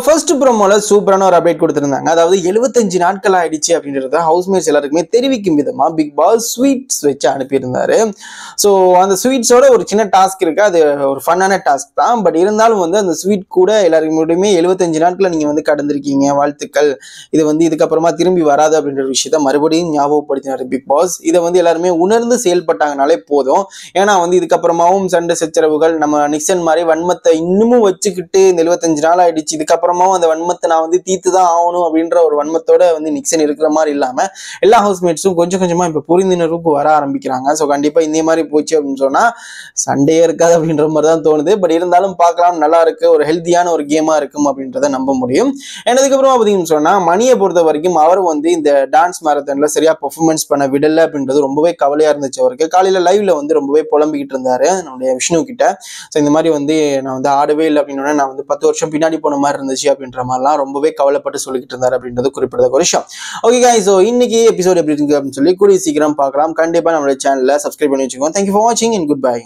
First ப்ரோமோல சூப்பரான ஒரு update கொடுத்திருந்தாங்க. அதாவது 75 நாட்கள் ஆயிடுச்சு அப்படின்றத ஹவுஸ்மேட்ஸ் எல்லாருக்குமே தெரிவிக்கும் விதமா பிக் பாஸ் ஸ்வீட்ஸ் வச்சு அனுப்பியிருந்தாரு. ஸோ அந்த ஸ்வீட்ஸோட ஒரு சின்ன டாஸ்க் இருக்கு. அது ஒரு ஃபன்னான டாஸ்க் தான். பட் இருந்தாலும் அந்த ஸ்வீட் கூட எல்லாருக்குமே 75 நாட்களை நீங்க கடந்திருக்கீங்க, வாழ்த்துக்கள், இது இதுக்கப்புறமா திரும்பி வராது அப்படின்ற விஷயத்த மறுபடியும் ஞாபகப்படுத்தினார் பிக் பாஸ். இதை எல்லாருமே உணர்ந்து செயல்பட்டாங்கனாலே போதும். ஏன்னா இதுக்கப்புறமாவும் சண்டை சச்சரவுகள், நம்ம நிக்சன் மாதிரி வன்மத்தை இன்னமும் வச்சுக்கிட்டு இந்த 75 நாள் ஆயிடுச்சு, இதுக்கப்புறமாவும் அந்த வன்மத்தை நான் தீர்த்துதான் ஆகணும் அப்படின்ற ஒரு வன்மத்தோட நிக்சன் இருக்கிற மாதிரி இல்லாம எல்லா ஹவுஸ்மேட்ஸும் கொஞ்சம் கொஞ்சமா இப்ப புரிந்துணர்வுக்கு வர ஆரம்பிக்கிறாங்க. ஸோ கண்டிப்பா இந்த மாதிரி போச்சு அப்படின்னு சொன்னா சண்டையே இருக்காது அப்படின்ற மாதிரி தான் தோணுது. பட் இருந்தாலும் பார்க்கலாம், நல்லா இருக்கு, ஒரு ஹெல்த்தியான ஒரு கேமா இருக்கும் அப்படின்றத நம்ப முடியும். அதுக்கப்புறமா பார்த்தீங்கன்னு சொன்னா மணியை பொறுத்த வரைக்கும் அவர் இந்த டான்ஸ் மாரத்தான்ல சரியா பெர்ஃபார்மன்ஸ் பண்ண விடல அப்படின்றது ரொம்பவே கவலையா இருந்துச்சு அவருக்கு. காலையில லைவ்ல ரொம்பவே புலம்பிக்கிட்டு இருந்தாரு நம்முடைய விஷ்ணு கிட்ட. ஸோ இந்த மாதிரி நான் ஆடவே இல்லை அப்படின்னா நான் 10 வருஷம் பின்னாடி போன மாதிரி இருந்துச்சு அப்படின்ற மாதிரிலாம் ரொம்பவே கவலைப்பட்டு சொல்லிக்கிட்டு இருந்தாரு அப்படின்றது குறிப்பிடத்தக்க ஒரு விஷயம். ஓகே गाइस, ஸோ இன்னைக்கு எபிசோட் எப்படி இருக்கு அப்படின்னு சொல்லி கூடிய சீக்கிரம் பார்க்கலாம். கண்டிப்பா நம்மளுடைய சேனலை சப்ஸ்கிரைப் பண்ணி வச்சுக்கோங்க. தேங்க்யூ ஃபார் வாட்சிங் அண்ட் குட் பை.